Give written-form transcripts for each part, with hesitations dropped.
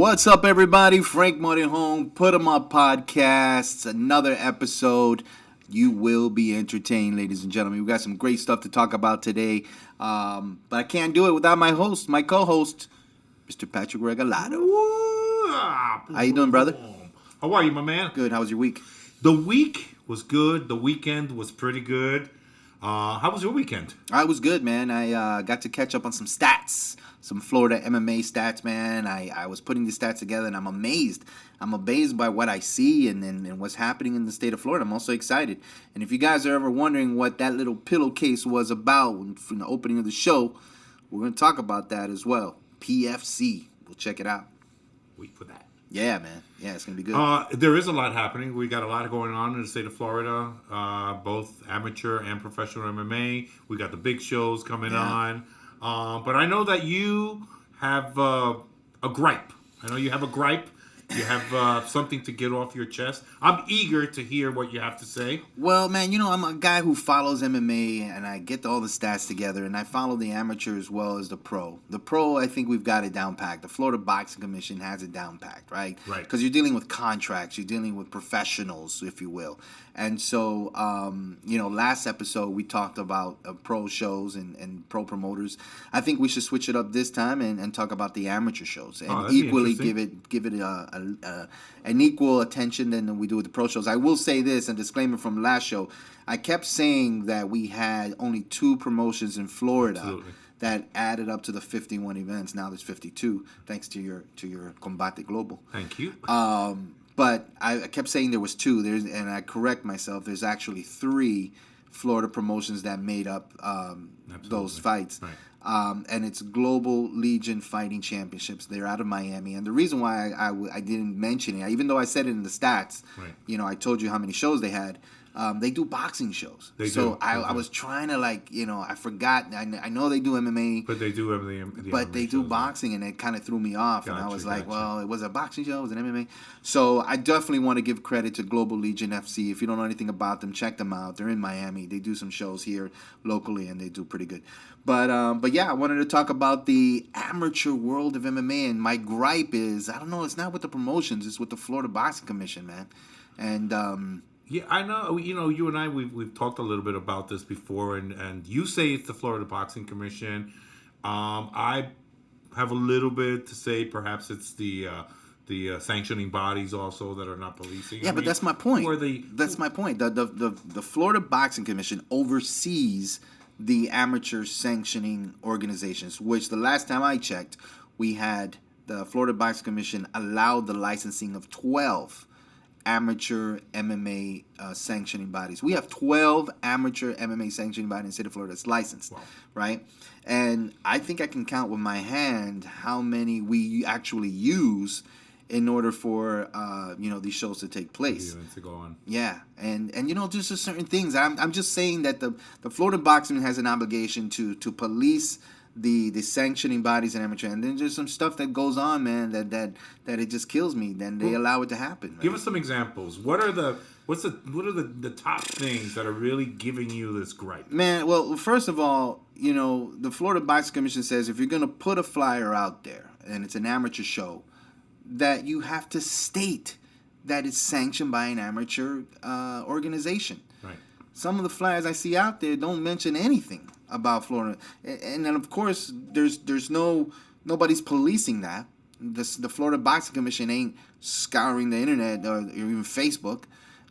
What's up, everybody? Frank Home, Putemup Podcasts, another episode. You will be entertained, ladies and gentlemen. We've got some great stuff to talk about today, but I can't do it without my host, my co-host, Mr. Patrick Regalado. How you doing, brother? How are you, my man? Good. How was your week? The week was good. The weekend was pretty good. How was your weekend? I was good, man. I got to catch up on some stats, some Florida MMA stats, man. I was putting the stats together, and I'm amazed. I'm amazed by what I see and what's happening in the state of Florida. I'm also excited. And if you guys are ever wondering what that little pillowcase was about from the opening of the show, we're going to talk about that as well. PFC. We'll check it out. Wait for that. Yeah, man. Yeah, it's going to be good. There is a lot happening. We got a lot going on in the state of Florida, both amateur and professional MMA. We got the big shows coming on. But I know that you have a gripe. I know you have a gripe. You have something to get off your chest. I'm eager to hear what you have to say. Well, man, you know, I'm a guy who follows MMA, and I get all the stats together, and I follow the amateur as well as the pro. The pro, I think we've got it down packed. The Florida Boxing Commission has it down packed, right? Right. Because you're dealing with contracts. You're dealing with professionals, if you will. And so, last episode we talked about pro shows and pro promoters. I think we should switch it up this time and talk about the amateur shows and equally give it an equal attention than we do with the pro shows. I will say this, a disclaimer from last show. I kept saying that we had only 2 promotions in Florida. Absolutely. That added up to the 51 events. Now there's 52, thanks to your Combate Global. Thank you. But I kept saying there was 2. And I correct myself. There's actually 3 Florida promotions that made up those fights. Right. And it's Global Legion Fighting Championships. They're out of Miami. And the reason why I didn't mention it, even though I said it in the stats, right. I told you how many shows they had. They do boxing shows. I was trying to I forgot. I know they do MMA. But they do MMA. But they do boxing, and it kind of threw me off. And I was like, well, it was a boxing show. It was an MMA. So I definitely want to give credit to Global Legion FC. If you don't know anything about them, check them out. They're in Miami. They do some shows here locally, and they do pretty good. But yeah, I wanted to talk about the amateur world of MMA. And my gripe is, I don't know, it's not with the promotions. It's with the Florida Boxing Commission, man. And... yeah, I know. You and I, we've talked a little bit about this before, and you say it's the Florida Boxing Commission. I have a little bit to say. Perhaps it's the sanctioning bodies also that are not policing. Yeah, but that's my point. That's my point. The Florida Boxing Commission oversees the amateur sanctioning organizations, which the last time I checked, we had the Florida Boxing Commission allowed the licensing of 12 amateur MMA sanctioning bodies. We have 12 amateur MMA sanctioning bodies in the state of Florida that's licensed, right? And I think I can count with my hand how many we actually use in order for these shows to take place. To go on. Yeah, and there's just certain things. I'm just saying that the Florida Boxing has an obligation to police the sanctioning bodies in amateur, and then there's some stuff that goes on, man, that it just kills me. Then they allow it to happen. Man. Give us some examples. What are the top things that are really giving you this gripe? Man, well, first of all, the Florida Boxing Commission says if you're gonna put a flyer out there and it's an amateur show, that you have to state that it's sanctioned by an amateur organization. Right. Some of the flyers I see out there don't mention anything about Florida, and then of course there's nobody's policing that. The Florida Boxing Commission ain't scouring the internet or even Facebook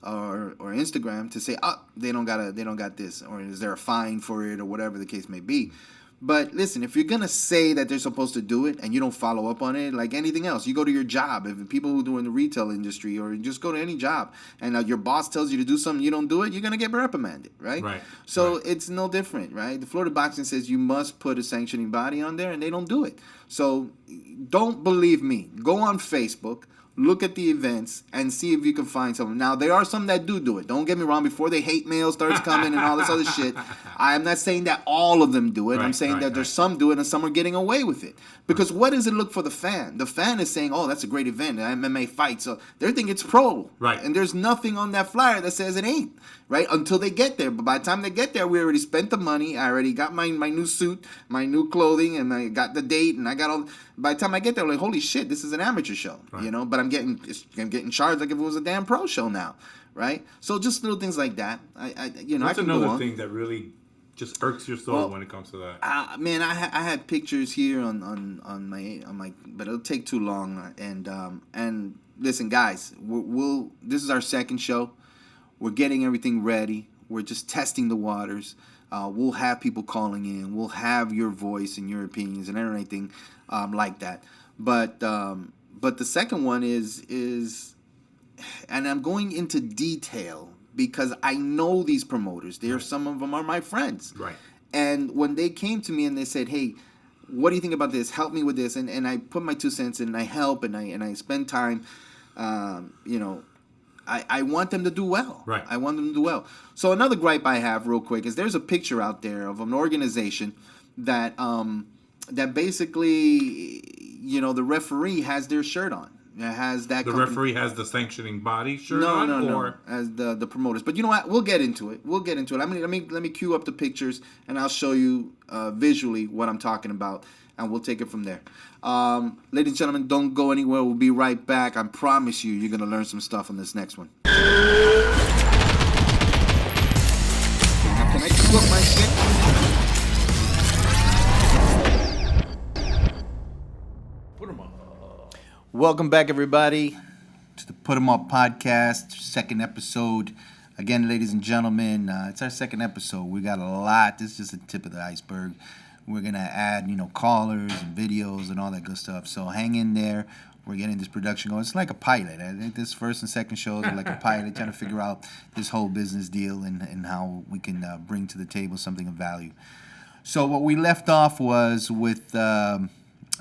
or Instagram to say, they don't got this, or is there a fine for it, or whatever the case may be. But listen, if you're gonna say that they're supposed to do it and you don't follow up on it, like anything else, you go to your job. If people who do in the retail industry, or just go to any job, and your boss tells you to do something, you don't do it, you're gonna get reprimanded, right? Right. So it's no different, right? The Florida Boxing says you must put a sanctioning body on there, and they don't do it. So don't believe me. Go on Facebook. Look at the events and see if you can find something. Now, there are some that do it. Don't get me wrong. Before the hate mail starts coming and all this other shit, I'm not saying that all of them do it. I'm saying that there's some do it and some are getting away with it. Because what does it look for the fan? The fan is saying, oh, that's a great event, an MMA fight. So they think it's pro. Right. And there's nothing on that flyer that says it ain't. Right? Until they get there. But by the time they get there, we already spent the money. I already got my new suit, my new clothing, and I got the date, and I got all... By the time I get there, I'm like, holy shit, this is an amateur show, you know. But I'm getting charged like if it was a damn pro show now, right? So just little things like that. That's another thing that really just irks your soul when it comes to that. Man, I had pictures here on my, but it'll take too long. And listen, guys, this is our second show. We're getting everything ready. We're just testing the waters. We'll have people calling in. We'll have your voice and your opinions and everything like that. But the second one is, and I'm going into detail because I know these promoters. Some of them are my friends. Right. And when they came to me and they said, "Hey, what do you think about this? Help me with this," and I put my 2 cents in, and I help, and I spend time, I want them to do well. Right. I want them to do well. So another gripe I have real quick is there's a picture out there of an organization that basically, the referee has their shirt on. It has that. The referee has the sanctioning body shirt on? No. As the promoters. But you know what? We'll get into it. Let me cue up the pictures, and I'll show you visually what I'm talking about, and we'll take it from there. Ladies and gentlemen, don't go anywhere. We'll be right back. I promise you're going to learn some stuff on this next one. Now, can I cue up my shit? Welcome back, everybody, to the Putemup podcast, second episode. Again, ladies and gentlemen, it's our second episode. We got a lot. This is just the tip of the iceberg. We're going to add, callers and videos and all that good stuff. So hang in there. We're getting this production going. It's like a pilot. I think this first and second shows are like a pilot, trying to figure out this whole business deal and how we can bring to the table something of value. So what we left off was with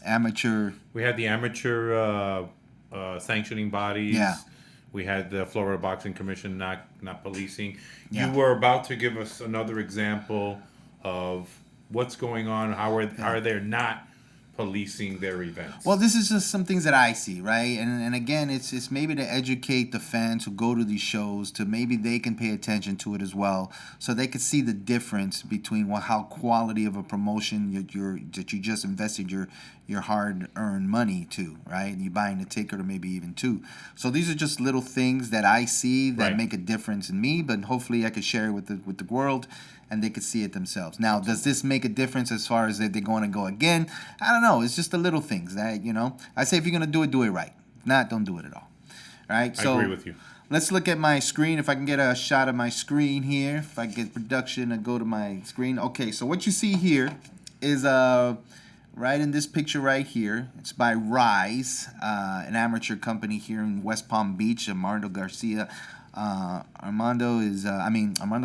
amateur. We had the amateur sanctioning bodies. Yeah. We had the Florida Boxing Commission not policing. Yeah. You were about to give us another example of what's going on. How are they not policing their events? Well, this is just some things that I see, right? And again, it's maybe to educate the fans who go to these shows, to maybe they can pay attention to it as well, so they can see the difference between how quality of a promotion that you just invested your hard-earned money to, right? And you're buying a ticket or maybe even two. So these are just little things that I see that make a difference in me, but hopefully I could share it with the world, and they could see it themselves. Now, does this make a difference as far as that they're going to go again? I don't know. It's just the little things that, I say if you're going to do it right. If not, don't do it at all. All right? So, I agree with you. Let's look at my screen. If I can get a shot of my screen here. If I get production and go to my screen. Okay, so what you see here is right in this picture right here. It's by Rise, an amateur company here in West Palm Beach. Armando Garcia. Armando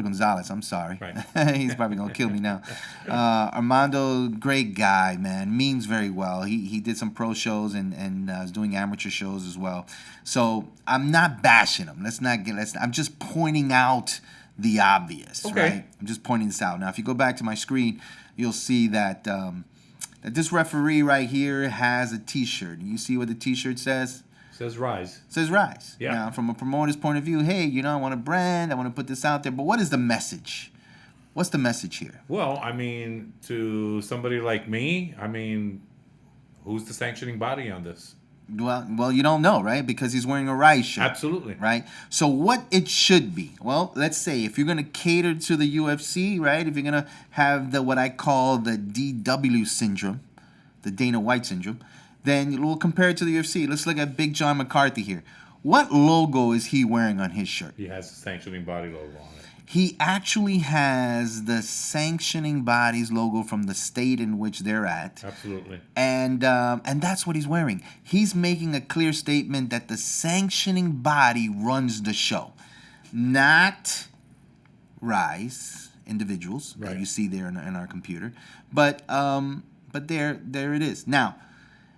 Gonzalez, I'm sorry. Right. He's probably going to kill me now. Armando, great guy, man. Means very well. He did some pro shows and is doing amateur shows as well. So I'm not bashing him. I'm just pointing out the obvious, right? I'm just pointing this out. Now, if you go back to my screen, you'll see that that this referee right here has a T-shirt. You see what the T-shirt says? Says Rise. Says Rise. Yeah. Now, from a promoter's point of view, hey, I want a brand. I want to put this out there. But what is the message? What's the message here? Well, to somebody like me, who's the sanctioning body on this? Well, you don't know, right? Because he's wearing a Rise shirt. Absolutely. Right? So what it should be, well, let's say if you're going to cater to the UFC, right? If you're going to have what I call the DW syndrome, the Dana White syndrome, then we'll compare it to the UFC. Let's look at Big John McCarthy here. What logo is he wearing on his shirt? He has the sanctioning body logo on it. He actually has the sanctioning body's logo from the state in which they're at. Absolutely. And that's what he's wearing. He's making a clear statement that the sanctioning body runs the show, not Rise individuals that you see there in our computer. But there it is. Now,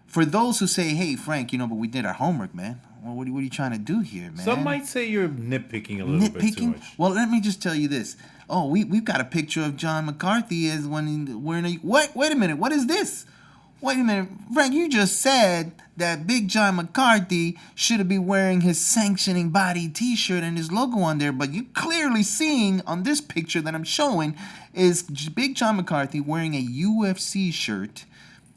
for those who say, hey, Frank, but we did our homework, man. Well, what are you trying to do here, man? Some might say you're nitpicking a little bit too much. Well, let me just tell you this. Oh, we've got a picture of John McCarthy as wearing a... What? Wait a minute. What is this? Wait a minute. Frank, you just said that Big John McCarthy should be wearing his sanctioning body T-shirt and his logo on there, but you're clearly seeing on this picture that I'm showing is Big John McCarthy wearing a UFC shirt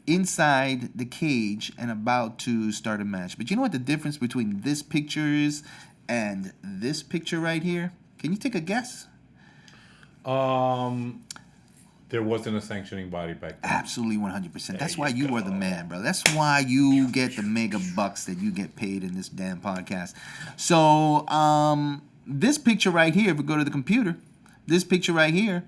inside the cage and about to start a match. But you know what the difference between this picture is and this picture right here? Can you take a guess? There wasn't a sanctioning body back then. Absolutely 100%. That's why you are the man, bro. That's why you get the mega bucks that you get paid in this damn podcast. So, this picture right here, if we go to the computer, this picture right here,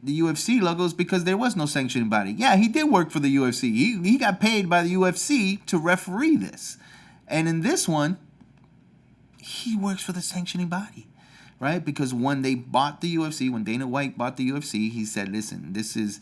the UFC logo is because there was no sanctioning body. Yeah, he did work for the UFC. He got paid by the UFC to referee this. And in this one, he works for the sanctioning body, right? Because when they bought the UFC, when Dana White bought the UFC, he said, listen, this is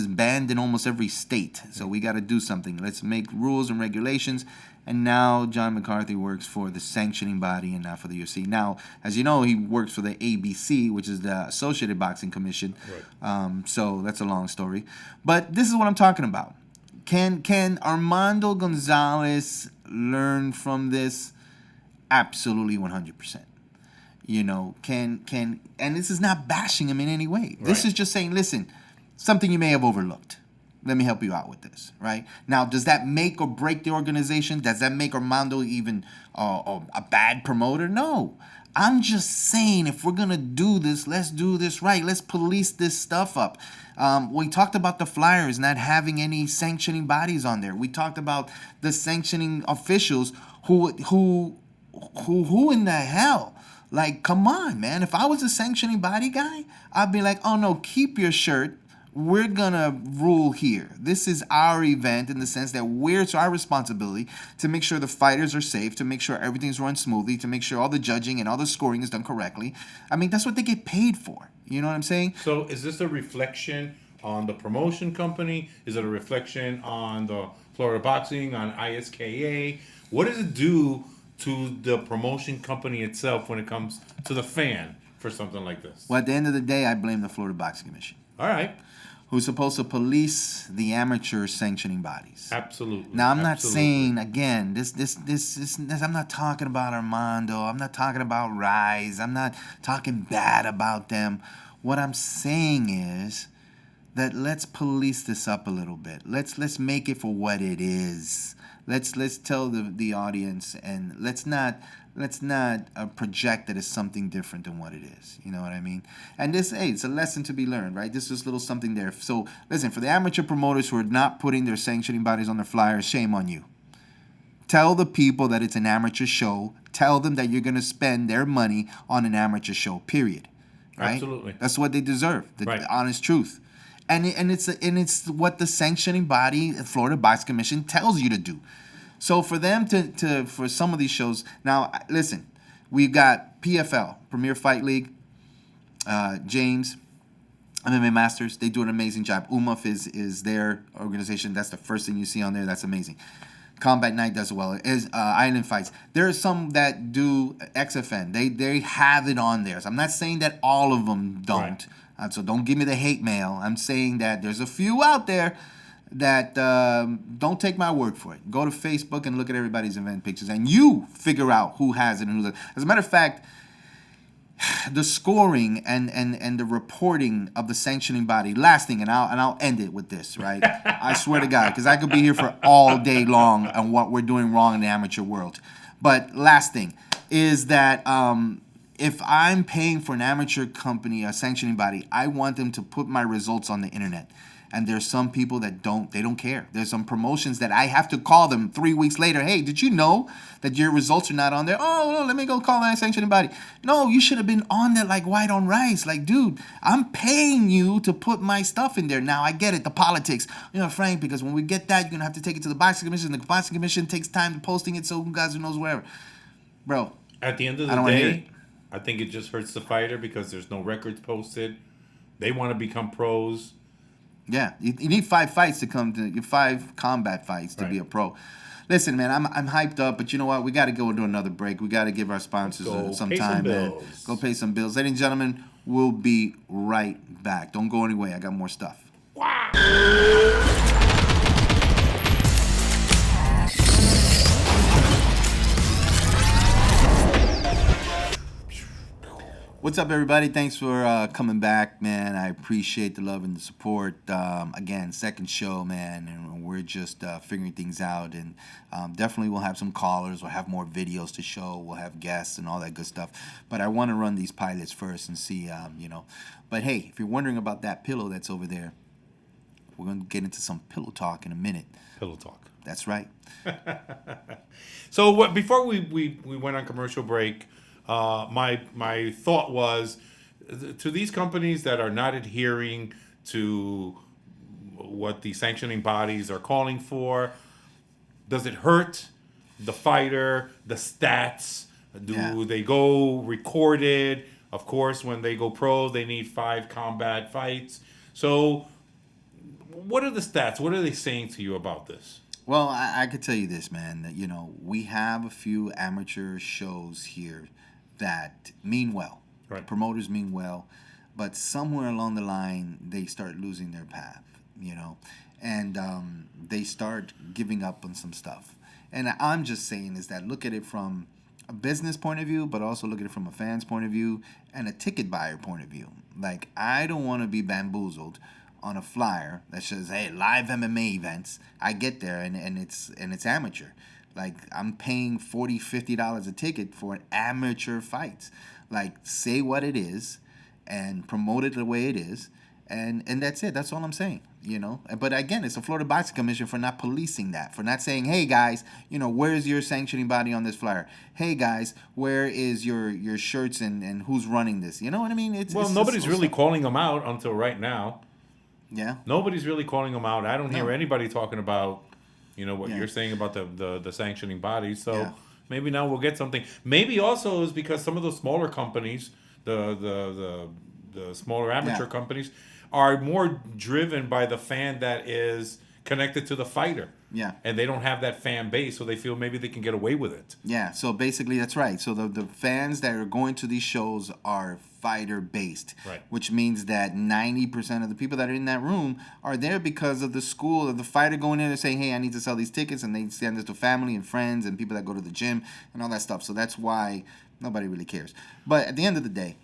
banned in almost every state, so we got to do something. Let's make rules and regulations. And now John McCarthy works for the sanctioning body and not for the UFC. Now, as you know, he works for the ABC, which is the Associated Boxing Commission. Right. So that's a long story. But this is what I'm talking about. Can Armando Gonzalez learn from this? Absolutely 100%. You know, and this is not bashing him in any way. Right. This is just saying, listen, something you may have overlooked. Let me help you out with this, right? Now, does that make or break the organization? Does that make Armando even a bad promoter? No. I'm just saying, if we're going to do this, let's do this right. Let's police this stuff up. We talked about the flyers not having any sanctioning bodies on there. We talked about the sanctioning officials who in the hell? Like, come on, man. If I was a sanctioning body guy, I'd be like, oh, no, keep your shirt. We're going to rule here. This is our event in the sense that it's our responsibility to make sure the fighters are safe, to make sure everything's run smoothly, to make sure all the judging and all the scoring is done correctly. I mean, that's what they get paid for. You know what I'm saying? So is this a reflection on the promotion company? Is it a reflection on the Florida Boxing, on ISKA? What does it do to the promotion company itself when it comes to the fan for something like this? Well, at the end of the day, I blame the Florida Boxing Commission. All right. Who's supposed to police the amateur sanctioning bodies. Absolutely. Now, I'm not saying, again, this, I'm not talking about Armando. I'm not talking about Rise. I'm not talking bad about them. What I'm saying is that let's police this up a little bit. Let's make it for what it is. Let's tell the audience, and let's not project that it's something different than what it is. You know what I mean? And it's a lesson to be learned, right? This is a little something there. So listen, for the amateur promoters who are not putting their sanctioning bodies on their flyers, shame on you. Tell the people that it's an amateur show. Tell them that you're going to spend their money on an amateur show. Period. Right? Absolutely. That's what they deserve. The honest truth. And it's what the sanctioning body, the Florida Boxing Commission, tells you to do. So for them for some of these shows, now listen, we've got PFL, Premier Fight League, James, MMA Masters. They do an amazing job. UMUF is their organization. That's the first thing you see on there. That's amazing. Combat Night does well. Island Fights. There are some that do XFN. They have it on there. So I'm not saying that all of them don't. Right. So don't give me the hate mail. I'm saying that there's a few out there that don't take my word for it. Go to Facebook and look at everybody's event pictures, and you figure out who has it and who doesn't. As a matter of fact, the scoring and the reporting of the sanctioning body. Last thing, and I'll end it with this, right? I swear to God, because I could be here for all day long on what we're doing wrong in the amateur world. But last thing is that if I'm paying for an amateur company, a sanctioning body, I want them to put my results on the internet. And there's some people that don't care. There's some promotions that I have to call them 3 weeks later. Hey, did you know that your results are not on there? Oh, no, let me go call that sanctioning body. No, you should have been on there like white on rice. Like, dude, I'm paying you to put my stuff in there. Now, I get it, the politics. You know, Frank, because when we get that, you're going to have to take it to the Boxing Commission. The Boxing Commission takes time to posting it, so who guys who knows wherever. Bro, at the end of the day, I think it just hurts the fighter because there's no records posted. They want to become pros. Yeah, you need 5 fights to come to 5 combat fights to be a pro. Listen, man, I'm hyped up, but you know what? We got to go do another break. We got to give our sponsors some time, man. Go pay some bills. Ladies and gentlemen, we'll be right back. Don't go anywhere. I got more stuff. Wow. What's up, everybody? Thanks for coming back, man. I appreciate the love and the support. Again, second show, man, and we're just figuring things out. And definitely we'll have some callers. We'll have more videos to show. We'll have guests and all that good stuff. But I want to run these pilots first and see, But hey, if you're wondering about that pillow that's over there, we're going to get into some pillow talk in a minute. Pillow talk. That's right. So before we went on commercial break, my thought was to these companies that are not adhering to what the sanctioning bodies are calling for, does it hurt the fighter, the stats? Do they go recorded? Of course, when they go pro, they need 5 combat fights. So what are the stats? What are they saying to you about this? Well, I could tell you this, man, that, we have a few amateur shows here that mean well. Right. Promoters mean well, but somewhere along the line, they start losing their path, and they start giving up on some stuff. And I'm just saying is that look at it from a business point of view, but also look at it from a fan's point of view and a ticket buyer point of view. Like, I don't want to be bamboozled on a flyer that says, hey, live MMA events. I get there and it's amateur. Like, I'm paying $40, $50 a ticket for an amateur fight. Like, say what it is and promote it the way it is. And that's it. That's all I'm saying, But again, it's the Florida Boxing Commission for not policing that, for not saying, hey, guys, where's your sanctioning body on this flyer? Hey, guys, where is your shirts and who's running this? You know what I mean? Nobody's really calling them out until right now. Yeah. Nobody's really calling them out. I don't hear anybody talking about, what you're saying about the sanctioning bodies. So maybe now we'll get something. Maybe also is because some of the smaller companies, the smaller amateur companies, are more driven by the fan that is connected to the fighter. Yeah. And they don't have that fan base, so they feel maybe they can get away with it. Yeah, so basically that's right. So the fans that are going to these shows are fighter-based. Right. Which means that 90% of the people that are in that room are there because of the school of the fighter going in and saying, hey, I need to sell these tickets, and they send this to family and friends and people that go to the gym and all that stuff. So that's why nobody really cares. But at the end of the day...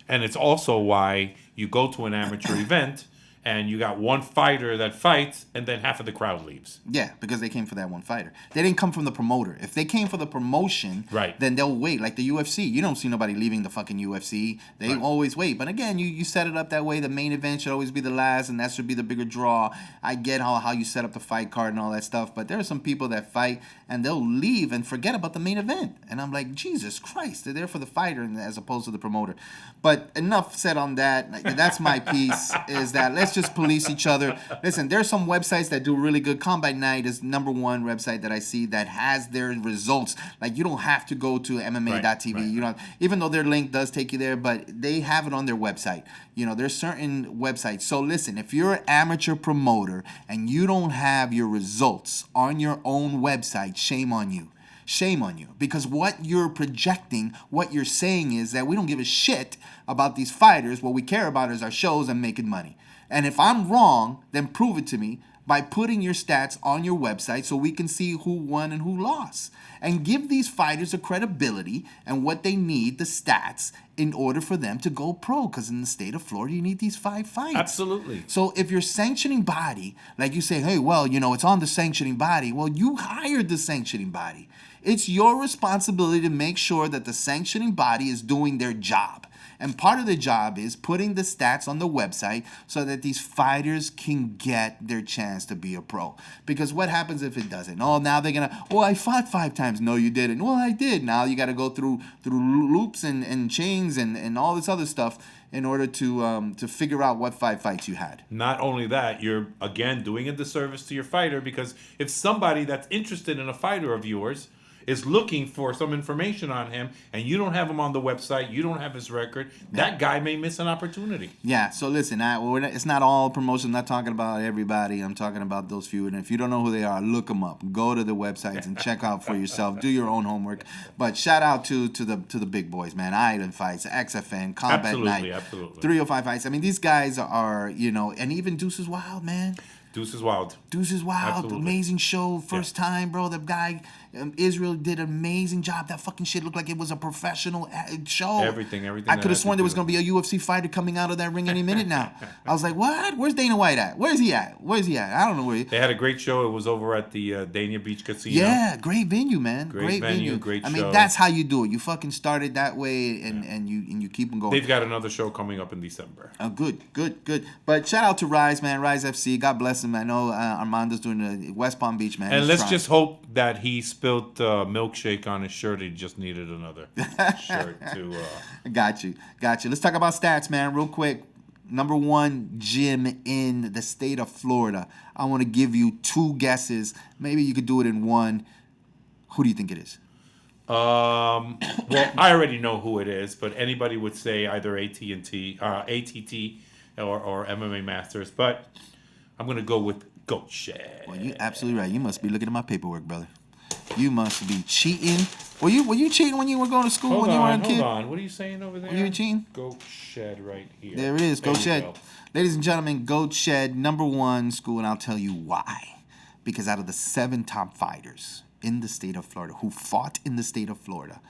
And it's also why you go to an amateur event and you got one fighter that fights, and then half of the crowd leaves. Yeah, because they came for that one fighter. They didn't come from the promoter. If they came for the promotion, then they'll wait. Like the UFC. You don't see nobody leaving the fucking UFC. They always wait. But again, you set it up that way. The main event should always be the last, and that should be the bigger draw. I get how you set up the fight card and all that stuff, but there are some people that fight, and they'll leave and forget about the main event. And I'm like, Jesus Christ, they're there for the fighter as opposed to the promoter. But enough said on that. That's my piece, is that let's just police each other. Listen, there's some websites that do really good. Combat Night is number one website that I see that has their results. Like, you don't have to go to MMA.tv. You don't, even though their link does take you there, but they have it on their website. There's certain websites. So listen, if you're an amateur promoter and you don't have your results on your own website, shame on you. Shame on you. Because what you're projecting, what you're saying is that we don't give a shit about these fighters. What we care about is our shows and making money. And if I'm wrong, then prove it to me by putting your stats on your website so we can see who won and who lost. And give these fighters a credibility and what they need, the stats, in order for them to go pro. Because in the state of Florida, you need these 5 fights. Absolutely. So if your sanctioning body, like you say, hey, well, it's on the sanctioning body. Well, you hired the sanctioning body. It's your responsibility to make sure that the sanctioning body is doing their job. And part of the job is putting the stats on the website so that these fighters can get their chance to be a pro. Because what happens if it doesn't? Oh, now they're going to, I fought 5 times. No, you didn't. Well, I did. Now you got to go through loops and chains and all this other stuff in order to figure out what 5 fights you had. Not only that, you're, again, doing a disservice to your fighter, because if somebody that's interested in a fighter of yours is looking for some information on him and you don't have him on the website, you don't have his record, that guy may miss an opportunity. Yeah, so listen, it's not all promotion. I'm not talking about everybody. I'm talking about those few. And if you don't know who they are, look them up. Go to the websites and check out for yourself. Do your own homework. But shout out to the big boys, man. Island Fights, XFN, Combat Night, Absolutely. 305 Fights. I mean, these guys are, and even Deuce is Wild, man. Deuce is Wild. Absolutely. Amazing show. First time, bro. The guy, Israel did an amazing job. That fucking shit looked like it was a professional show. Everything. I could have sworn there was going to be a UFC fighter coming out of that ring any minute now. I was like, what? Where's Dana White at? Where's he at? I don't know where They had a great show. It was over at the Dania Beach Casino. Yeah, great venue, man. Great venue, great show. I mean, that's how you do it. You fucking started that way, and you keep them going. They've got another show coming up in December. Oh, good. But shout out to Rise, man. Rise FC. God bless him. I know Armando's doing the West Palm Beach, man. And He's let's trying. just hope that he spilled milkshake on his shirt. He just needed another shirt to. Got you. Let's talk about stats, man, real quick. Number 1 gym in the state of Florida. I want to give you 2 guesses. Maybe you could do it in one. Who do you think it is? Well, I already know who it is, but anybody would say either ATT or MMA Masters. But I'm going to go with Goat Shed. Well, you're absolutely right. You must be looking at my paperwork, brother. You must be cheating. Were you cheating when you were going to school when you were a kid? Hold on. What are you saying over there? Were you cheating? Goat Shed right here. There it is. Goat Shed. Go. Ladies and gentlemen, Goat Shed, number 1 school, and I'll tell you why. Because out of the 7 top fighters in the state of Florida who fought in the state of Florida,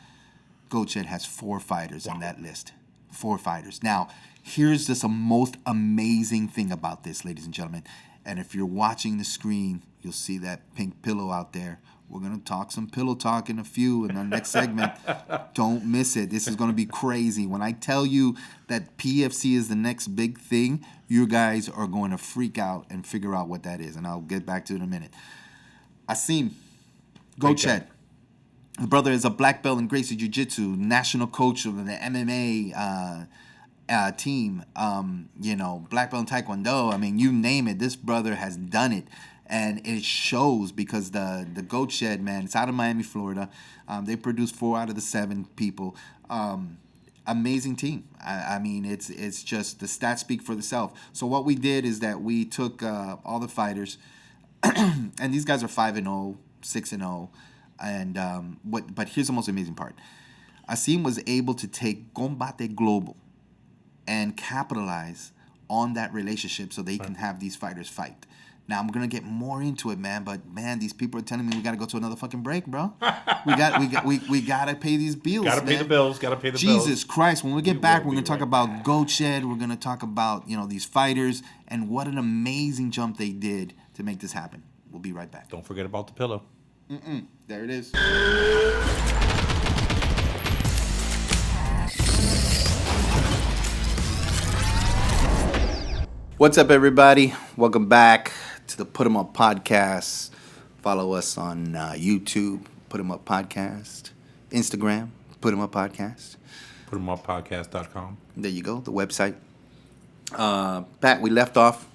Goat Shed has 4 fighters on that list. 4 fighters. Now, here's just a most amazing thing about this, ladies and gentlemen. And if you're watching the screen, you'll see that pink pillow out there. We're going to talk some pillow talk in our next segment. Don't miss it. This is going to be crazy. When I tell you that PFC is the next big thing, you guys are going to freak out and figure out what that is. And I'll get back to it in a minute. Asim, Goat Shed. The brother is a black belt in Gracie Jiu-Jitsu, national coach of the MMA team, black belt in Taekwondo. I mean, you name it. This brother has done it. And it shows because the Goat Shed, man, it's out of Miami, Florida. They produce 4 out of the 7 people. Amazing team. I mean, it's just the stats speak for themselves. So what we did is that we took all the fighters, and these guys are 5-0, 6-0, and but here's the most amazing part. Asim was able to take Combate Global and capitalize on that relationship so they can have these fighters fight. Now, I'm going to get more into it, man, but, man, these people are telling me we got to go to another fucking break, bro. We got to pay these bills, Got to pay the bills. Jesus Christ. When we get back, we're going to talk about Goat Shed. We're going to talk about, these fighters and what an amazing jump they did to make this happen. We'll be right back. Don't forget about the pillow. There it is. What's up, everybody? Welcome back to the Putemup podcast. Follow us on YouTube, Putemup podcast, Instagram, Putemup podcast. PuteMupPodcast.com. There you go, the website. Pat, we left off.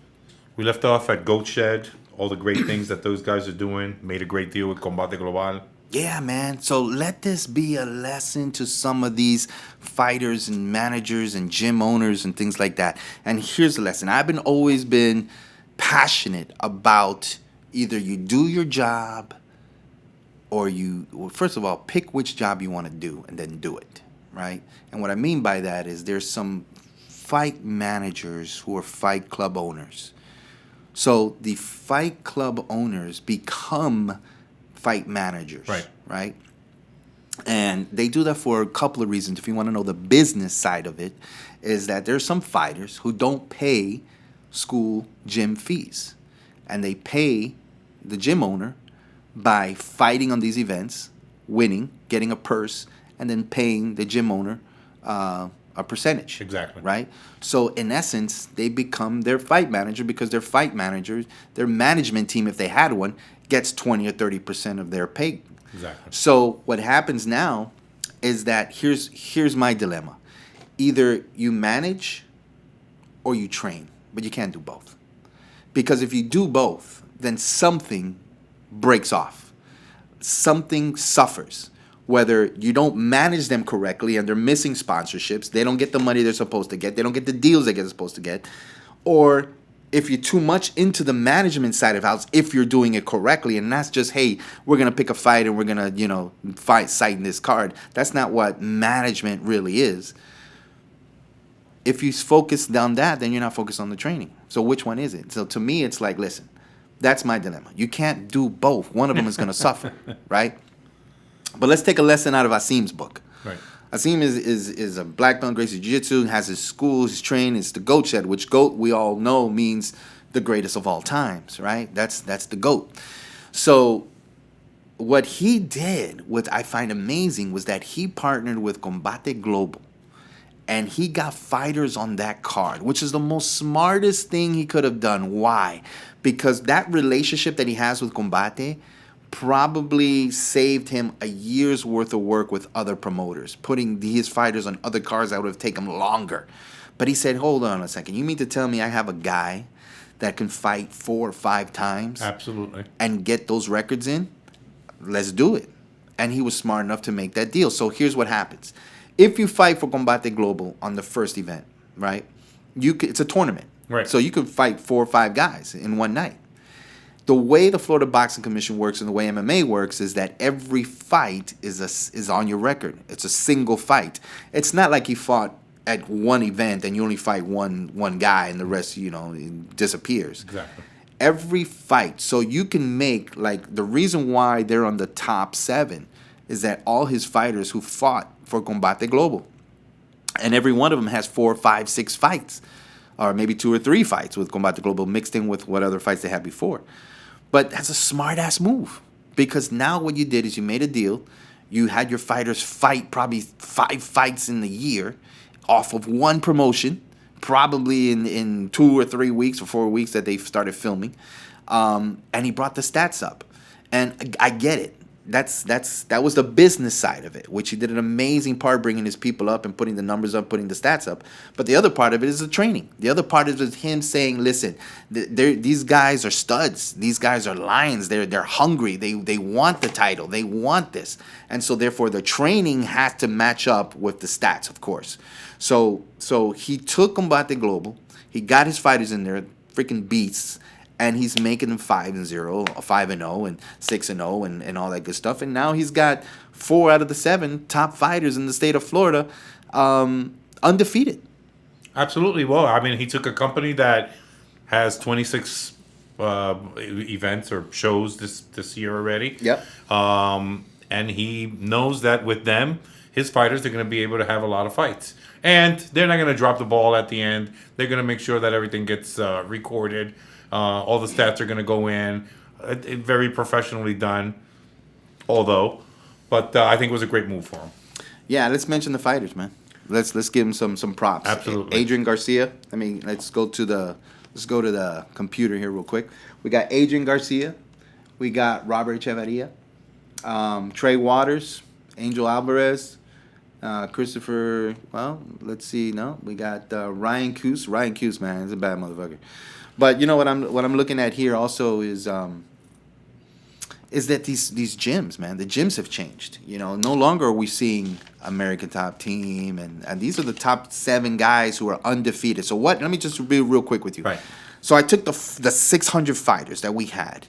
We left off at Goat Shed. All the great things that those guys are doing. Made a great deal with Combate Global. Yeah, man. So let this be a lesson to some of these fighters and managers and gym owners and things like that. And here's the lesson. I've always been passionate about either you do your job or first of all, pick which job you want to do and then do it, right? And what I mean by that is there's some fight managers who are fight club owners. So the fight club owners become fight managers, right? And they do that for a couple of reasons. If you want to know the business side of it, is that there's some fighters who don't pay school gym fees, and they pay the gym owner by fighting on these events, winning, getting a purse, and then paying the gym owner a percentage. Exactly. Right? So in essence, they become their fight manager because their fight managers, their management team, if they had one, gets 20 or 30% of their pay. Exactly. So what happens now is that here's my dilemma. Either you manage or you train, but you can't do both. Because if you do both, then something breaks off. Something suffers. Whether you don't manage them correctly and they're missing sponsorships, they don't get the money they're supposed to get, they don't get the deals they're supposed to get, or if you're too much into the management side of house, if you're doing it correctly, and that's just, hey, we're going to pick a fight and we're going to, fight in this card. That's not what management really is. If you focus on that, then you're not focused on the training. So which one is it? So to me, it's like, listen, that's my dilemma. You can't do both. One of them is going to suffer, right? But let's take a lesson out of Asim's book. Right. Asim is a black belt in Gracie Jiu-Jitsu, has his school, his train, it's the GOAT shed, which GOAT we all know means the greatest of all times, right? That's the GOAT. So what he did, what I find amazing, was that he partnered with Combate Global. And he got fighters on that card, which is the most smartest thing he could have done. Why? Because that relationship that he has with Combate probably saved him a year's worth of work with other promoters, putting his fighters on other cards that would have taken longer. But he said, hold on a second. You mean to tell me I have a guy that can fight 4 or 5 times? Absolutely. And get those records in? Let's do it. And he was smart enough to make that deal. So here's what happens. If you fight for Combate Global on the first event, right, it's a tournament. Right. So you can fight 4 or 5 guys in one night. The way the Florida Boxing Commission works and the way MMA works is that every fight is on your record. It's a single fight. It's not like you fought at one event and you only fight one guy and the rest, it disappears. Exactly. Every fight. So you can make, like, the reason why they're on the top 7 is that all his fighters who fought for Combate Global, and every one of them has 4, 5, 6 fights, or maybe 2 or 3 fights with Combate Global mixed in with what other fights they had before. But that's a smart-ass move, because now what you did is you made a deal. You had your fighters fight probably 5 fights in the year off of one promotion, probably in 2 or 3 weeks or 4 weeks that they started filming. And he brought the stats up. And I get it. That was the business side of it, which he did an amazing part, bringing his people up and putting the numbers up, putting the stats up. But the other part of it is the training. The other part of it is him saying, listen, these guys are studs. These guys are lions. They're hungry. They want the title. They want this. And so therefore the training has to match up with the stats, of course. So he took Combate Global. He got his fighters in there, freaking beasts. And he's making them 5-0, 5-0, and 6-0, and all that good stuff. And now he's got 4 out of the 7 top fighters in the state of Florida, undefeated. Absolutely. Well, I mean, he took a company that has 26 events or shows this year already. Yep. And he knows that with them, his fighters are going to be able to have a lot of fights. And they're not going to drop the ball at the end. They're going to make sure that everything gets recorded. All the stats are going to go in. Very professionally done, but I think it was a great move for him. Yeah, let's mention the fighters, man. Let's give him some props. Absolutely. Adrian Garcia. I mean, let's go to the computer here real quick. We got Adrian Garcia. We got Robert Echeverria, Trey Waters, Angel Alvarez, Christopher. Well, let's see. No, we got Ryan Coos. Ryan Coos, man, he's a bad motherfucker. But you know what I'm looking at here also is that these gyms, man, the gyms have changed. No longer are we seeing American Top Team, and these are the top 7 guys who are undefeated. So what? Let me just be real quick with you. Right. So I took the 600 fighters that we had,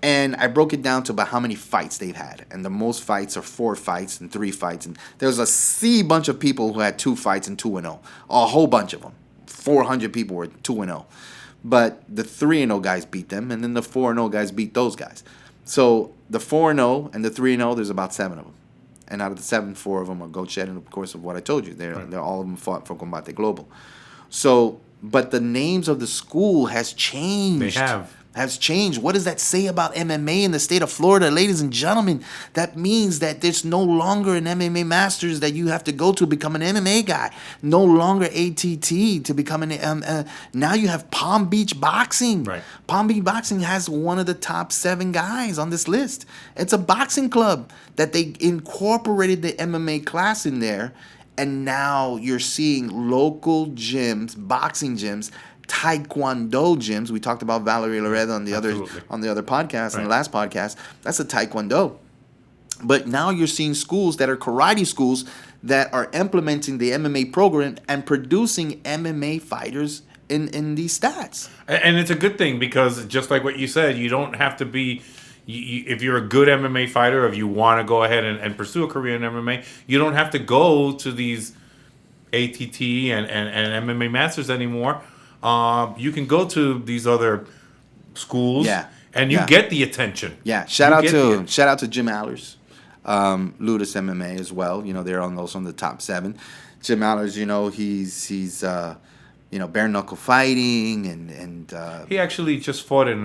and I broke it down to about how many fights they've had. And the most fights are 4 fights and 3 fights. And there's a bunch of people who had 2 fights and 2-0. A whole bunch of them. 400 people were 2-0. But the 3-0 guys beat them, and then the 4-0 guys beat those guys. So the 4-0 and the 3-0, there's about 7 of them. And out of the 7, 4 of them are GOAT shed, and of course of what I told you. They're all of them fought for Combate Global. So, but the names of the school has changed. They has changed. What does that say about MMA in the state of Florida? Ladies and gentlemen, that means that there's no longer an MMA Masters that you have to go to become an MMA guy. No longer ATT to become an now you have Palm Beach Boxing. Right. Palm Beach Boxing has one of the top 7 guys on this list. It's a boxing club that they incorporated the MMA class in there, and now you're seeing local gyms, boxing gyms, Taekwondo gyms. We talked about Valerie Loretta on the other podcast, on the last podcast. That's a Taekwondo. But now you're seeing schools that are karate schools that are implementing the MMA program and producing MMA fighters in these stats. And it's a good thing, because just like what you said, you don't have to be... if you're a good MMA fighter, if you want to go ahead and pursue a career in MMA, you don't have to go to these ATT and MMA Masters anymore. You can go to these other schools, and you get the attention. Yeah, shout out to Jim Allers. Ludus MMA as well. They're also on the top 7. Jim Allers, he's bare knuckle fighting and He actually just fought in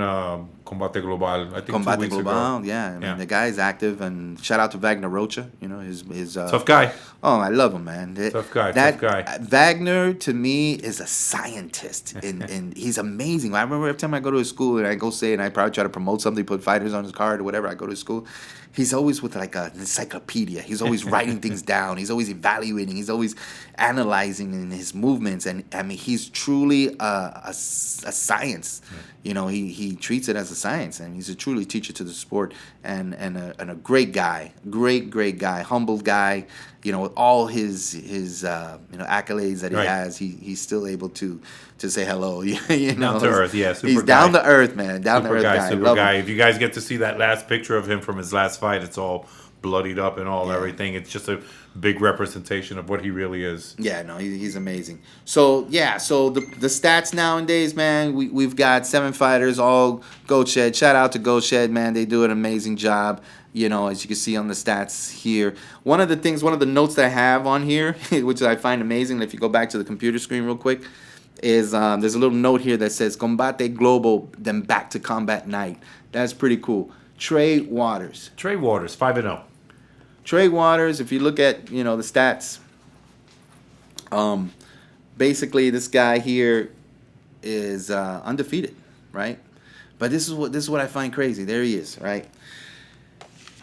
Combate Global, I think, 2 Combate weeks Global. ago. Yeah, I mean, the guy is active, and shout out to Wagner Rocha. His Tough guy. Oh, I love him, man. Tough guy. Wagner, to me, is a scientist, and he's amazing. I remember every time I go to his school and I go say, and I probably try to promote something, put fighters on his card or whatever, I go to his school, he's always with like an encyclopedia. He's always writing things down. He's always evaluating. He's always analyzing in his movements. And, I mean, he's truly a science. He treats it as a science, and he's a truly teacher to the sport, and a great guy. Great guy. Humble guy. With all his accolades that he has, he's still able to say hello. Down to earth, yeah. He's down to earth, man. Down to earth guy. Super guy. If you guys get to see that last picture of him from his last fight, it's all bloodied up and everything. It's just a big representation of what he really is. Yeah, no, he's amazing. So the stats nowadays, man, we've got 7 fighters, all Goat Shed. Shout out to Goat Shed, man. They do an amazing job. As you can see on the stats here. One of the notes that I have on here, which I find amazing, if you go back to the computer screen real quick, is there's a little note here that says Combate Global, then back to Combat Night. That's pretty cool. Trey Waters, 5-0. Trey Waters, if you look at, the stats, basically this guy here is undefeated, right? But this is what I find crazy. There he is, right?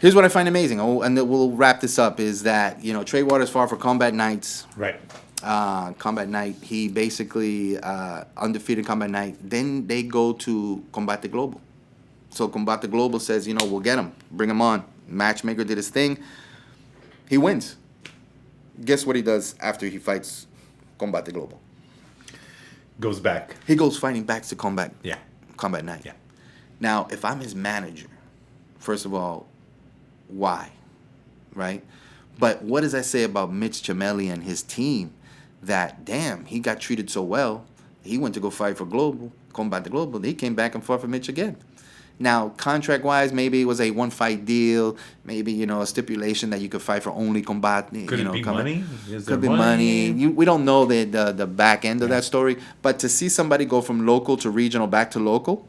Here's what I find amazing, and we'll wrap this up, is that, Trey Waters fought for Combat Nights. Right. Combat Night. He basically undefeated Combat Night. Then they go to Combate Global. So Combate Global says, we'll get him. Bring him on. Matchmaker did his thing. He wins. Guess what he does after he fights Combate Global? Goes back. He goes fighting back to Combat Night. Yeah. Now, if I'm his manager, first of all, why? Right? But what does that say about Mitch Chimelli and his team? That, damn, he got treated so well. He went to go fight for Combate Global. He came back and fought for Mitch again. Now, contract-wise, maybe it was a one-fight deal. Maybe, a stipulation that you could fight for only Combate. Could it be money? Could be money. We don't know the back end of that story. But to see somebody go from local to regional back to local,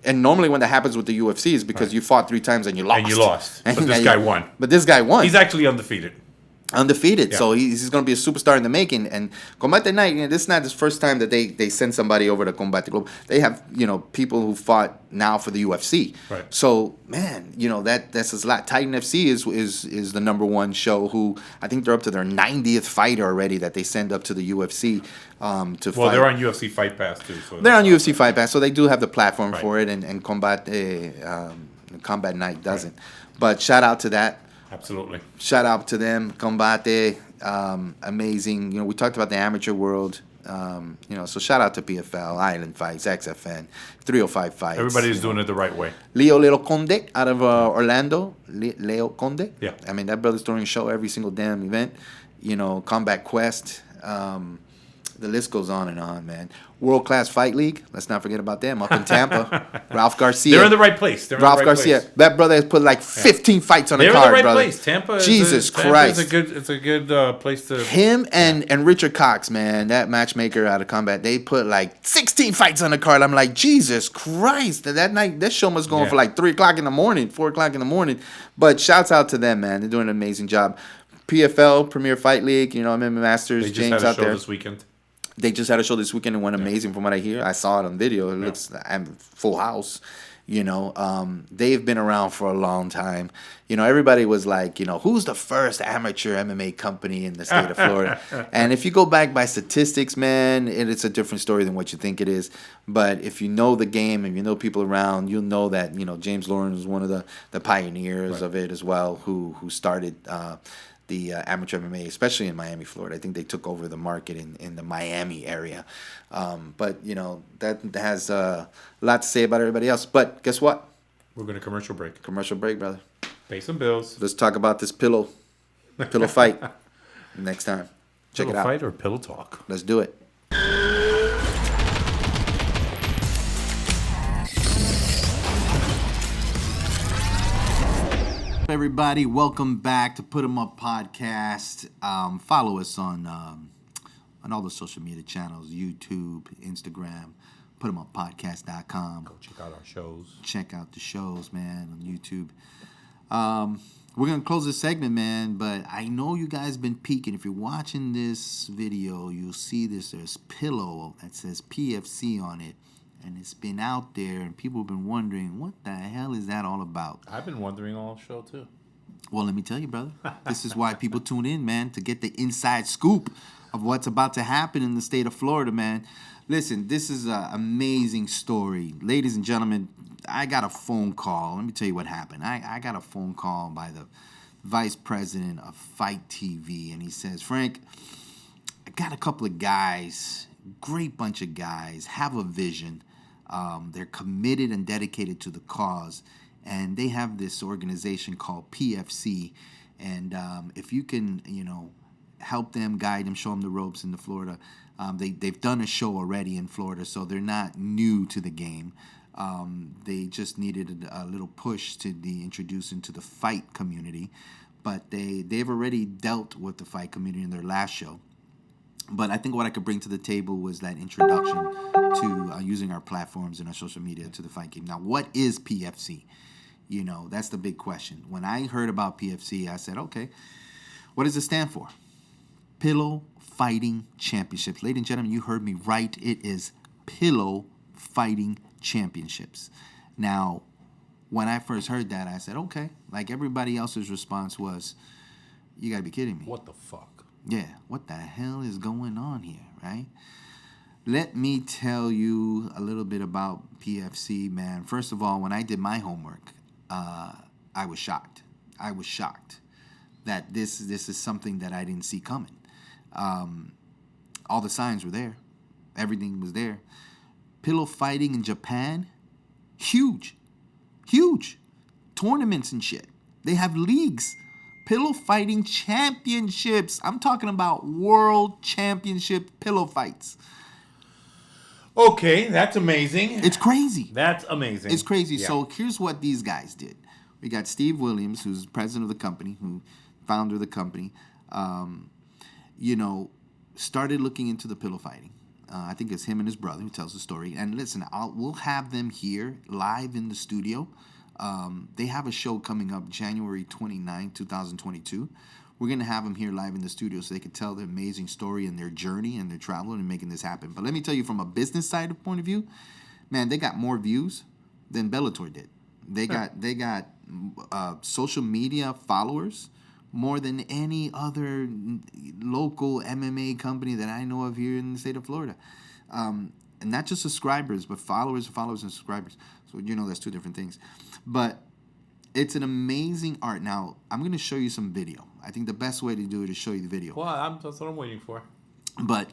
and normally when that happens with the UFC is because you fought 3 times and you lost. But this guy won. But this guy won. He's actually undefeated. Yeah. So he's going to be a superstar in the making. And Combate Night, this is not the first time that they send somebody over to Combate Global. They have, people who fought now for the UFC. Right. So, man, that's a lot. Titan FC is the number 1 show, who I think they're up to their 90th fighter already that they send up to the UFC to fight. Well, they're on UFC Fight Pass, too. So they're on UFC Fight Pass, so they do have the platform for it, and Combat Night doesn't. Right. But shout out to that. Absolutely. Shout out to them. Combate, amazing. We talked about the amateur world. So shout out to PFL, Island Fights, XFN, 305 Fights. Everybody's doing it the right way. Leo Conde out of Orlando. Leo Conde. Yeah. I mean, that brother's throwing a show every single damn event. Combat Quest. The list goes on and on, man. World Class Fight League. Let's not forget about them up in Tampa. Ralph Garcia. They're in the right place. Ralph Garcia. Place. That brother has put like 15 fights on the card, brother. They're in the right brother. place. Tampa. Jesus Christ. It's a good place to. Him and Richard Cox, man, that matchmaker out of Combat. They put like 16 fights on the card. I'm like, Jesus Christ. That night, that show was going for like 3 o'clock in the morning, 4 o'clock in the morning. But shouts out to them, man. They're doing an amazing job. PFL, Premier Fight League. MMA Masters. They just James had a out show there this weekend. They just had a show this weekend and went amazing from what I hear. I saw it on video. It looks full house. They've been around for a long time. Everybody was like, who's the first amateur MMA company in the state of Florida? And if you go back by statistics, man, it's a different story than what you think it is. But if you know the game and you know people around, you'll know that, James Lauren was one of the pioneers of it as well, who started the amateur MMA, especially in Miami, Florida. I think they took over the market in the Miami area. But, that has a lot to say about everybody else. But guess what? We're going to commercial break. Commercial break, brother. Pay some bills. Let's talk about this pillow fight next time. Check it out. Pillow fight or pillow talk? Let's do it. everybody? Welcome back to Putemup podcast. Follow us on all the social media channels: YouTube, Instagram, PuteMupPodcast.com. Go check out our shows. Check out the shows, man, on YouTube. We're gonna close this segment, man, but I know you guys been peeking. If you're watching this video, you'll see there's pillow that says PFC on it. And it's been out there, and people have been wondering, what the hell is that all about? I've been wondering all show, too. Well, let me tell you, brother. This is why people tune in, man, to get the inside scoop of what's about to happen in the state of Florida, man. Listen, this is an amazing story. Ladies and gentlemen, I got a phone call. Let me tell you what happened. I got a phone call by the vice president of Fight TV, and he says, Frank, I got a couple of guys, great bunch of guys, have a vision. They're committed and dedicated to the cause, and they have this organization called PFC. And if you can, help them, guide them, show them the ropes in Florida. They've done a show already in Florida, so they're not new to the game. They just needed a little push to be introduced into the fight community, but they've already dealt with the fight community in their last show. But I think what I could bring to the table was that introduction to using our platforms and our social media to the fight game. Now, what is PFC? That's the big question. When I heard about PFC, I said, okay, what does it stand for? Pillow Fighting Championships. Ladies and gentlemen, you heard me right. It is Pillow Fighting Championships. Now, when I first heard that, I said, okay. Like everybody else's response was, you got to be kidding me. What the fuck? Yeah, what the hell is going on here, right? Let me tell you a little bit about PFC, man. First of all, when I did my homework, I was shocked. I was shocked that this is something that I didn't see coming. All the signs were there. Everything was there. Pillow fighting in Japan, huge. Tournaments and shit. They have leagues. Pillow fighting championships. I'm talking about world championship pillow fights. Okay, that's amazing. It's crazy. That's amazing. It's crazy. Yeah. So here's what these guys did. We got Steve Williams, who's president of the company, founder of the company, started looking into the pillow fighting. I think it's him and his brother who tells the story. And listen, we'll have them here live in the studio. They have a show coming up January 29, 2022. We're going to have them here live in the studio so they can tell their amazing story and their journey and their travel and making this happen. But let me tell you, from a business side point of view, man, they got more views than Bellator did. They got social media followers more than any other local MMA company that I know of here in the state of Florida. And not just subscribers, but followers and subscribers. So, that's two different things. But it's an amazing art. Now, I'm going to show you some video. I think the best way to do it is show you the video. Well, that's what I'm waiting for. But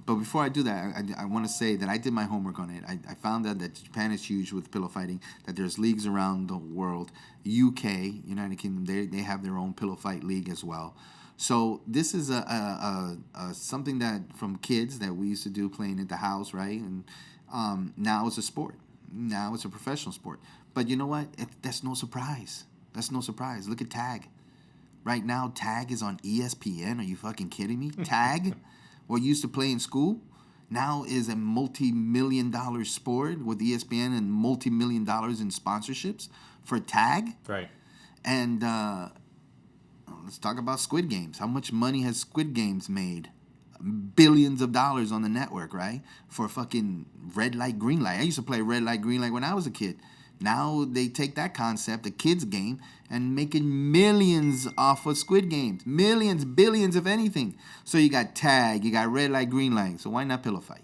before I do that, I want to say that I did my homework on it. I found out that Japan is huge with pillow fighting, that there's leagues around the world. UK, United Kingdom, they have their own pillow fight league as well. So this is a something that from kids that we used to do playing at the house, right? And now it's a sport. Now it's a professional sport. But you know what? That's no surprise. That's no surprise. Look at tag. Right now, tag is on ESPN. Are you fucking kidding me? Tag, what you used to play in school, now is a multi-million-dollar sport with ESPN and multi-million dollars in sponsorships for tag. Right. And let's talk about Squid Games. How much money has Squid Games made? Billions of dollars on the network, right? For fucking red light, green light. I used to play red light, green light when I was a kid. Now they take that concept, a kid's game, and making millions off of Squid Games. Millions, billions, if anything. So you got tag, you got red light, green light. So why not pillow fight,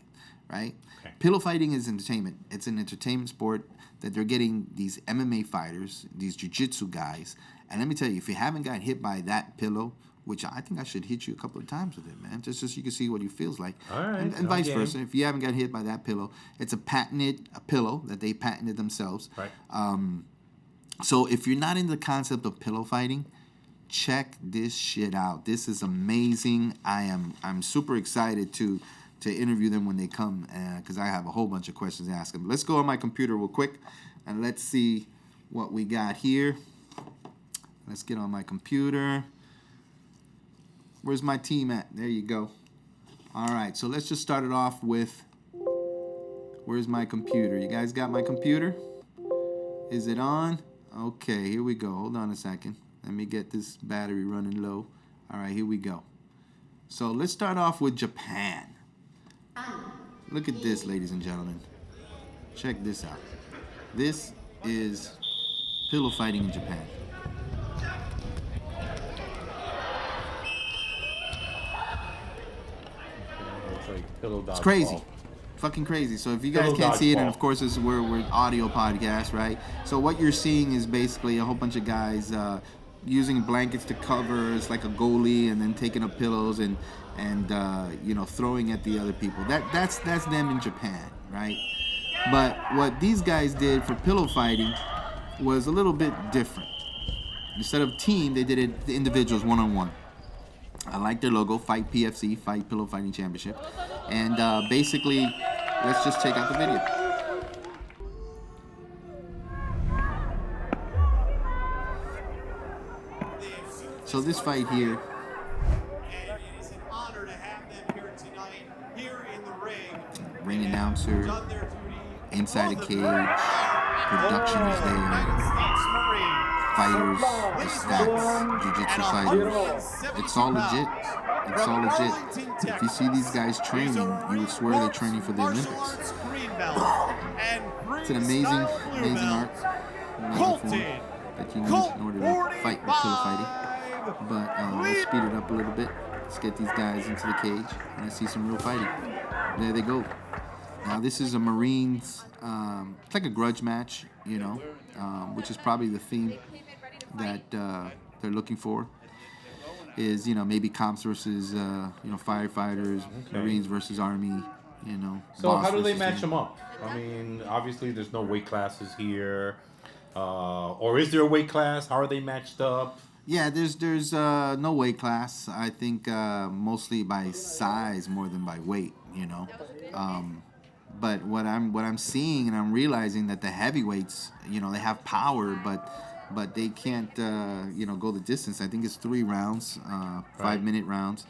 right? Okay. Pillow fighting is entertainment. It's an entertainment sport that they're getting these MMA fighters, these jiu-jitsu guys. And let me tell you, if you haven't got hit by that pillow, which I think I should hit you a couple of times with it, man, just so you can see what it feels like. All right, and vice versa. If you haven't got hit by that pillow, it's a pillow that they patented themselves. Right. So if you're not in the concept of pillow fighting, check this shit out. This is amazing. I'm super excited to interview them when they come because I have a whole bunch of questions to ask them. Let's go on my computer real quick and let's see what we got here. Let's get on my computer. Where's my team at? There you go. All right, so let's just start it off with, where's my computer? You guys got my computer? Is it on? Okay, here we go. Hold on a second. Let me get this battery running low. All right, here we go. So let's start off with Japan. Look at this, ladies and gentlemen. Check this out. This is pillow fighting in Japan. It's crazy. Fucking crazy. So if you guys can't see it, and of course we're audio podcast, right? So what you're seeing is basically a whole bunch of guys using blankets to cover. It's like a goalie, and then taking up pillows and throwing at the other people. That's them in Japan, right? But what these guys did for pillow fighting was a little bit different. Instead of team, they did it the individuals one-on-one. I like their logo, Fight PFC, Fight Pillow Fighting Championship. And basically, let's just check out the video. So this fight here, And it is an honor to have them here tonight, here in the ring. ring announcer, Done their duty. inside the cage, production is there, United States Marine. fighters, the stats, jiu-jitsu fighters. It's all legit. It's all legit. If you see these guys training, you would swear they're training for the Olympics. It's an amazing art form that you need in order to fight with pillow fighting. But let's speed it up a little bit. Let's get these guys into the cage and let's see some real fighting. There they go. Now this is a Marines, it's like a grudge match, which is probably the theme that they're looking for. Is maybe cops versus firefighters, Marines versus Army, So how do they versus match them up? I mean, obviously there's no weight classes here, or is there a weight class? How are they matched up? Yeah, there's no weight class. I think mostly by size more than by weight. But what I'm seeing and I'm realizing that the heavyweights, they have power, but they can't go the distance. I think it's 3 rounds, 5-minute rounds.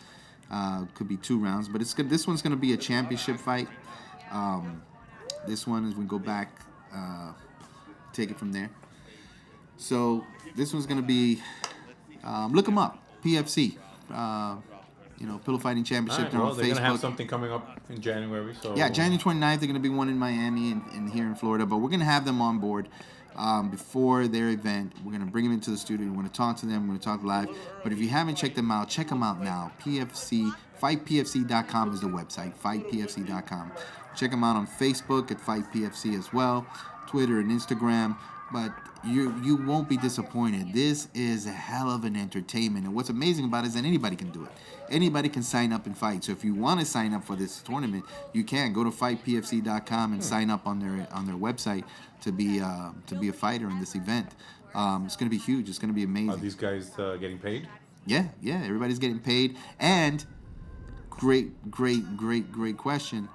Could be 2 rounds, but this one's gonna be a championship fight. This one is we go back, take it from there. So this one's gonna be. Look them up, PFC. Pillow Fighting Championship. Right, well, they're they're on Facebook. gonna have something coming up in January. So Yeah, January 29th. They're gonna be one in Miami and here in Florida. But we're gonna have them on board before their event. We're gonna bring them into the studio. We're gonna talk to them. We're gonna talk live. But if you haven't checked them out, check them out now. PFC, FightPFC.com is the website. FightPFC.com. Check them out on Facebook at FightPFC as well, Twitter and Instagram. But you won't be disappointed. This is a hell of an entertainment, and what's amazing about it is that anybody can do it. Anybody can sign up and fight. So if you want to sign up for this tournament, you can go to fightpfc.com and sign up on their website to be a fighter in this event. It's going to be huge. It's going to be amazing. Are these guys getting paid? Yeah. Everybody's getting paid, and great question.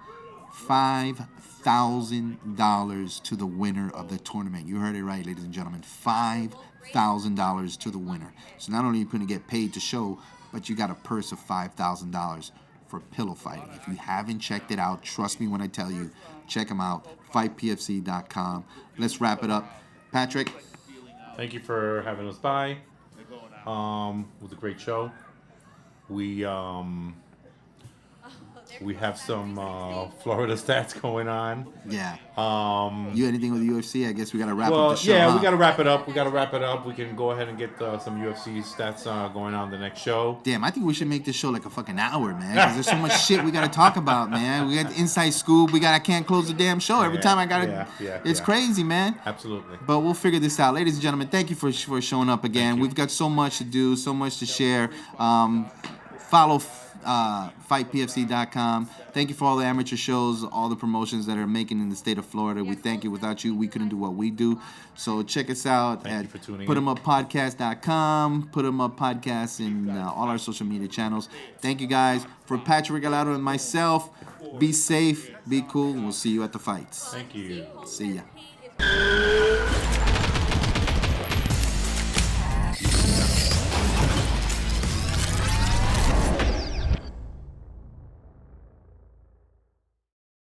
$5,000 to the winner of the tournament. You heard it right, ladies and gentlemen. $5,000 to the winner. So not only are you going to get paid to show, but you got a purse of $5,000 for pillow fighting. If you haven't checked it out, trust me when I tell you, check them out. FightPFC.com. Let's wrap it up. Patrick. Thank you for having us by. It was a great show. We have some Florida stats going on. Yeah. You anything with the UFC? I guess we got to wrap up the show. Yeah, we got to wrap it up. We can go ahead and get some UFC stats going on the next show. Damn, I think we should make this show like a fucking hour, man. Because there's so much shit we got to talk about, man. We got the inside scoop. I can't close the damn show. Every time I got to. It's crazy, man. Absolutely. But we'll figure this out. Ladies and gentlemen, thank you for showing up again. We've got so much to do, so much to share. Follow FightPFC.com. Thank you for all the amateur shows, all the promotions that are making in the state of Florida. We thank you. Without you, we couldn't do what we do. So check us out at PutemuppPodcast.com, Putemup Podcast, and all our social media channels. Thank you guys. For Patrick Regalado and myself, be safe, be cool, and we'll see you at the fights. Thank you. See ya.